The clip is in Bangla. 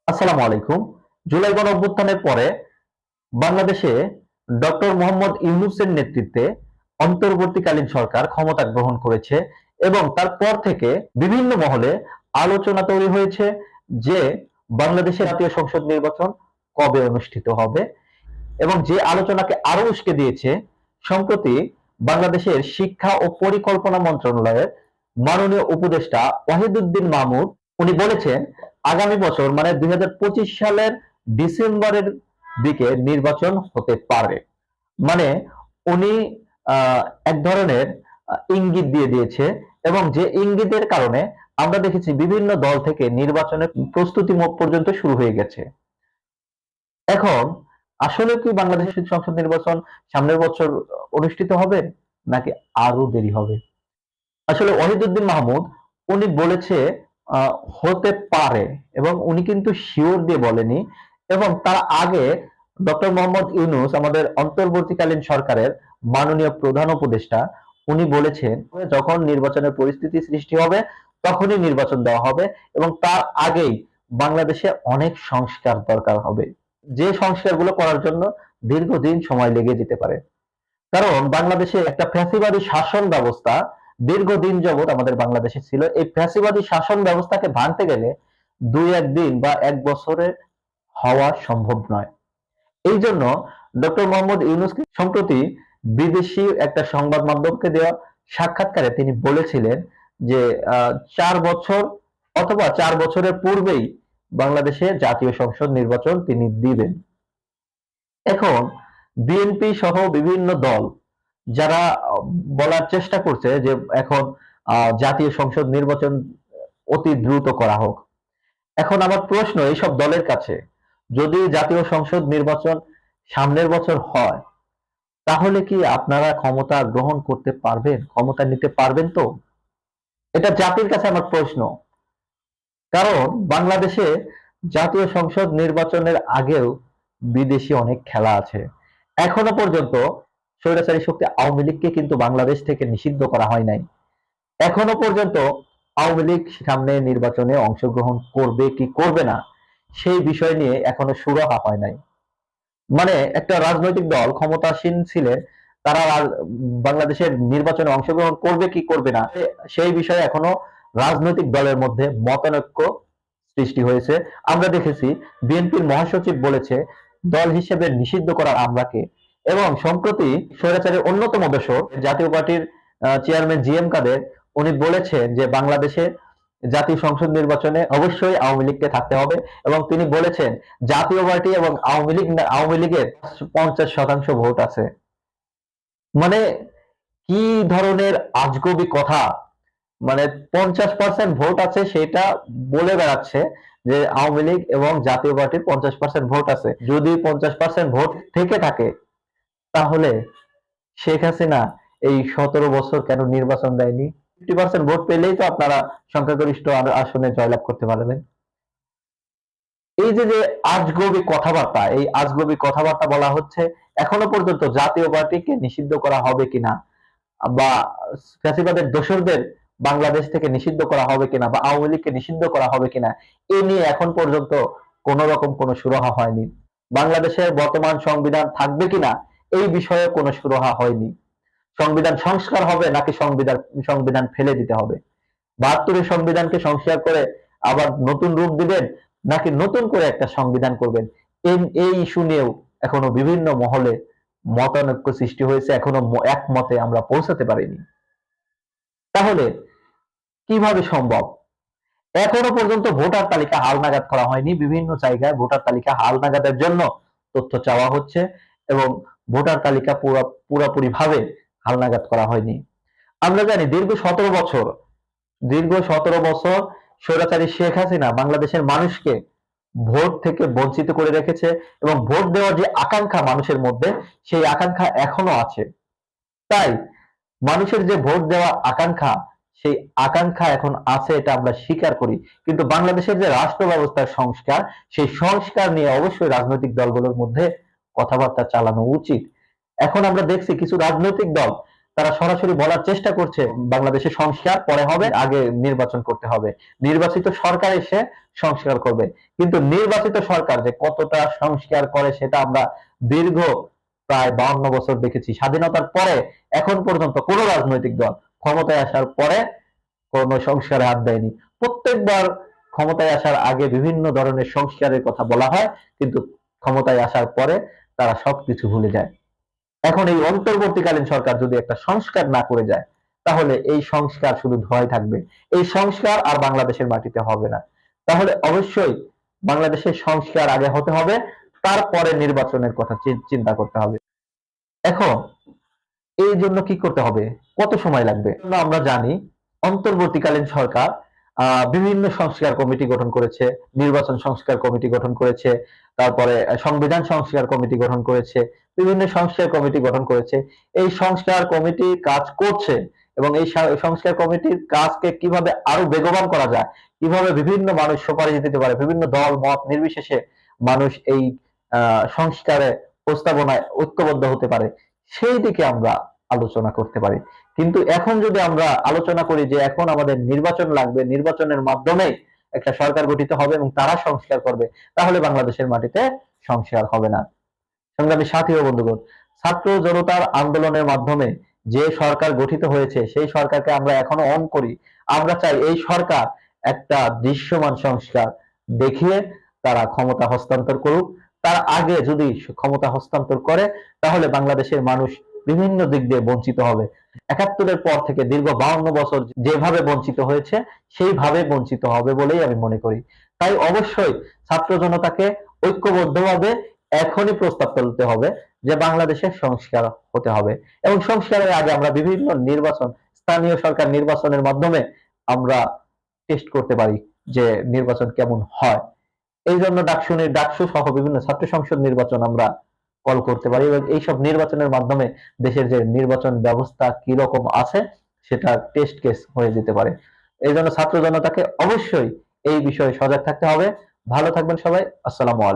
আসসালামু আলাইকুম। জুলাই গণ অভ্যুত্থানের পরে বাংলাদেশে ডক্টর মোহাম্মদ ইউনূসের নেতৃত্বে অন্তর্বর্তীকালীন সরকার ক্ষমতা গ্রহণ করেছে এবং তারপর থেকে বিভিন্ন মহলে আলোচনা তৈরি হয়েছে যে বাংলাদেশের জাতীয় সংসদ নির্বাচন কবে অনুষ্ঠিত হবে এবং যে আলোচনাকে আরো উস্কে দিয়েছে সম্প্রতি বাংলাদেশের শিক্ষা ও পরিকল্পনা মন্ত্রণালয়ের মাননীয় উপদেষ্টা ওয়াহিদুদ্দিন মাহমুদ উনি বলেছেন আগামী বছর মানে 2025 সালের ডিসেম্বরের দিকে নির্বাচন হতে পারে। মানে উনি এক ধরনের ইঙ্গিত দিয়ে দিয়েছে এবং যে ইঙ্গিতের কারণে আমরা দেখেছি বিভিন্ন দল থেকে নির্বাচনের প্রস্তুতি পর্যন্ত শুরু হয়ে গেছে। এখন আসলে কি বাংলাদেশের সংসদ নির্বাচন সামনের বছর অনুষ্ঠিত হবে নাকি আরো দেরি হবে? আসলে ওয়াহিদুদ্দিন মাহমুদ উনি বলেছে হতে পারে এবং উনি কিন্তু শিওর দিয়ে বলেনি এবং তার আগে ডক্টর মোহাম্মদ ইউনূস আমাদের অন্তর্বর্তীকালীন সরকারের মাননীয় প্রধান উপদেষ্টা উনি বলেছেন যখন নির্বাচনের পরিস্থিতি সৃষ্টি হবে তখনই নির্বাচন দেওয়া হবে এবং তার আগেই বাংলাদেশে অনেক সংস্কার দরকার হবে, যে সংস্কারগুলো করার জন্য দীর্ঘদিন সময় লেগে যেতে পারে। কারণ বাংলাদেশে একটা ফ্যাসিবাদী শাসন ব্যবস্থা দীর্ঘদিন যাবৎ আমাদের বাংলাদেশে ছিল। এই ফ্যাসিবাদী শাসন ব্যবস্থাকে ভাঙতে গেলে দুই একদিন বা এক বছরে হওয়া সম্ভব নয়। এই জন্য ডক্টর মোহাম্মদ ইউনূসকে সম্প্রতি বিদেশি একটা সংবাদ মাধ্যমকে দেওয়া সাক্ষাৎকারে তিনি বলেছিলেন যে 4 বছর অথবা 4 বছরের পূর্বেই বাংলাদেশে জাতীয় সংসদ নির্বাচন তিনি দিবেন। এখন বিএনপি সহ বিভিন্ন দল যারা বলার চেষ্টা করছে যে এখন জাতীয় সংসদ নির্বাচন অতি দ্রুত করা হোক। এখন আমার প্রশ্ন এইসব দলের কাছে, যদি জাতীয় সংসদ নির্বাচন সামনের বছর হয় তাহলে কি আপনারা ক্ষমতা গ্রহণ করতে পারবেন, ক্ষমতা নিতে পারবেন? তো এটা জাতির কাছে আমার প্রশ্ন। কারণ বাংলাদেশে জাতীয় সংসদ নির্বাচনের আগেও বিদেশি অনেক খেলা আছে। এখনো পর্যন্ত স্বৈরাচারী শক্তি আওয়ামী লীগকে কিন্তু বাংলাদেশ থেকে নিষিদ্ধ করা হয় নাই। এখনো পর্যন্ত আওয়ামী লীগ সামনে নির্বাচনে অংশগ্রহণ করবে কি করবে না সেই বিষয় নিয়ে এখনো সুরাহা হয় নাই। মানে একটা রাজনৈতিক দল ক্ষমতাসীন ছিলে তারা বাংলাদেশের নির্বাচনে অংশগ্রহণ করবে কি করবে না সেই বিষয়ে এখনো রাজনৈতিক দলের মধ্যে মতানৈক্য সৃষ্টি হয়েছে। আমরা দেখেছি বিএনপির মহাসচিব বলেছে দল হিসেবে নিষিদ্ধ করার আমরাকে, এবং সম্প্রতি স্বৈরাচারের অন্যতম দোসর জাতীয় পার্টির চেয়ারম্যান জিএম কাদের উনি বলেছেন যে বাংলাদেশে জাতীয় সংসদ নির্বাচনে অবশ্যই আওয়ামী লীগকে থাকতে হবে এবং তিনি বলেছেন জাতীয় পার্টি এবং আওয়ামী লীগের 50% ভোট আছে। মানে কি ধরনের আজগবি কথা! মানে 50% ভোট আছে সেটা বলে বেড়াচ্ছে যে আওয়ামী লীগ এবং জাতীয় পার্টির 50% ভোট আছে। যদি 50% ভোট থেকে থাকে তাহলে শেখ হাসিনা এই 17 বছর কেন নির্বাচন দেয়নি? 50% ভোট পেলেই তো আপনারা সংখ্যাগরিষ্ঠ আসনে জয়লাভ করতে পারবেন। এই যে যে আজগবি কথাবার্তা, এই আজগবি কথাবার্তা বলা হচ্ছে এখনো পর্যন্ত জাতীয় পার্টিকে নিষিদ্ধ করা হবে কিনা বা ফ্যাসিবাদের দোসরদের বাংলাদেশ থেকে নিষিদ্ধ করা হবে কিনা বা আওয়ামী লীগকে নিষিদ্ধ করা হবে কিনা এ নিয়ে এখন পর্যন্ত কোন রকম কোনো সুরাহা হয়নি। বাংলাদেশের বর্তমান সংবিধান থাকবে কিনা এই বিষয়ে কোনো সুরাহা হয়নি। সংবিধান সংস্কার হবে নাকি সংবিধান ফেলে দিতে হবে? 72-এর সংবিধানকে সংস্কার করে আবার নতুন রূপ দিবেন নাকি নতুন করে একটা সংবিধান করবেন? এই ইস্যু নিয়েও এখনো বিভিন্ন মহলে মতানৈক্য সৃষ্টি হয়েছে, এখনো একমতে আমরা পৌঁছাতে পারিনি। তাহলে কিভাবে সম্ভব? এখনো পর্যন্ত ভোটার তালিকা হালনাগাদ করা হয়নি। বিভিন্ন জায়গায় ভোটার তালিকা হালনাগাদের জন্য তথ্য চাওয়া হচ্ছে এবং ভোটার তালিকা পুরোপুরি ভাবে হালনাগাদ করা হয়নি। আমরা জানি দীর্ঘ 17 বছর স্বৈরাচারী শেখ হাসিনা বাংলাদেশের মানুষকে ভোট থেকে বঞ্চিত করে রেখেছে এবং ভোট দেওয়ার যে আকাঙ্ক্ষা মানুষের মধ্যে সেই আকাঙ্ক্ষা এখনো আছে। তাই মানুষের যে ভোট দেওয়ার আকাঙ্ক্ষা সেই আকাঙ্ক্ষা এখন আছে, এটা আমরা স্বীকার করি। কিন্তু বাংলাদেশের যে রাষ্ট্র ব্যবস্থার সংস্কার সেই সংস্কার নিয়ে অবশ্যই রাজনৈতিক দলগুলোর মধ্যে কথাবার্তা চালানো উচিত। এখন আমরা দেখছি কিছু রাজনৈতিক দল তারা সরাসরি বলার চেষ্টা করছে বাংলাদেশে সংস্কার পরে হবে, আগে নির্বাচন করতে হবে, নির্বাচিত সরকার এসে সংস্কার করবে। কিন্তু নির্বাচিত সরকার যে কতটা সংস্কার করে সেটা আমরা দীর্ঘ প্রায় 52 বছর দেখেছি। স্বাধীনতার পরে এখন পর্যন্ত কোন রাজনৈতিক দল ক্ষমতায় আসার পরে কোন সংস্কারে হাত দেয়নি। প্রত্যেকবার ক্ষমতায় আসার আগে বিভিন্ন ধরনের সংস্কারের কথা বলা হয়, কিন্তু ক্ষমতায় আসার পরে তারা সবকিছু ভুলে যায়। এখন এই অন্তর্বর্তীকালীন সরকার যদি একটা সংস্কার না করে যায়, তাহলে এই সংস্কার শুধু ধোঁয়ায় থাকবে। এই সংস্কার আর বাংলাদেশের মাটিতে হবে না। তাহলে অবশ্যই বাংলাদেশের সংস্কার আগে হতে হবে, তারপরে নির্বাচনের কথা চিন্তা করতে হবে। এখন এই জন্য কি করতে হবে, কত সময় লাগবে? আমরা জানি অন্তর্বর্তীকালীন সরকার বিভিন্ন সংস্কার কমিটি গঠন করেছে, নির্বাচন সংস্কার কমিটি গঠন করেছে, তারপরে সংবিধান সংস্কার কমিটি গঠন করেছে, বিভিন্ন সংস্কার কমিটি গঠন করেছে। এই সংস্কার কমিটি কাজ করছে এবং এই সংস্কার কমিটির কাজকে কিভাবে আরো বেগবান করা যায়, কিভাবে বিভিন্ন মানুষ সুপারিশ দিতে পারে, বিভিন্ন দল মত নির্বিশেষে মানুষ এই সংস্কারে প্রস্তাবনায় ঐক্যবদ্ধ হতে পারে, সেই দিকে আমরা আলোচনা করতে পারি। কিন্তু এখন যদি আমরা আলোচনা করি যে এখন আমাদের নির্বাচন লাগবে, নির্বাচনের মাধ্যমে একটা সরকার গঠিত হবে এবং তারা সংস্কার করবে, তাহলে বাংলাদেশের মাটিতে সংস্কার হবে না। সংগ্রামী সাথী ও বন্ধুগণ, ছাত্র জনতার আন্দোলনের মাধ্যমে যে সরকার গঠিত হয়েছে সেই সরকারকে আমরা এখনো অন করি। আমরা চাই এই সরকার একটা দৃশ্যমান সংস্কার দেখিয়ে তারা ক্ষমতা হস্তান্তর করুক। তার আগে যদি ক্ষমতা হস্তান্তর করে, তাহলে বাংলাদেশের মানুষ বিভিন্ন দিক দিয়ে বঞ্চিত হবে। ৭১-এর পর থেকে দীর্ঘ ৫২ বছর যেভাবে বঞ্চিত হয়েছে সেইভাবে বঞ্চিত হবে বলেই আমি মনে করি। তাই অবশ্যই ছাত্র জনতাকে ঐক্যবদ্ধভাবে এখনই প্রস্তাব তুলতে হবে যে বাংলাদেশের সংস্কার হতে হবে, এবং সংস্কারের আগে আমরা বিভিন্ন নির্বাচন, স্থানীয় সরকার নির্বাচনের মাধ্যমে আমরা টেস্ট করতে পারি যে নির্বাচন কেমন হয়। এই জন্য ডাকসু সহ বিভিন্ন ছাত্র সংসদ নির্বাচন আমরা কল করতে পারি এবং এইসব নির্বাচনের মাধ্যমে দেশের যে নির্বাচন ব্যবস্থা কি রকম আছে সেটা টেস্ট কেস হয়ে যেতে পারে। এই জন্য ছাত্র জনতাকে অবশ্যই এই বিষয়ে সজাগ থাকতে হবে। ভালো থাকবেন সবাই। আসসালামু আলাইকুম।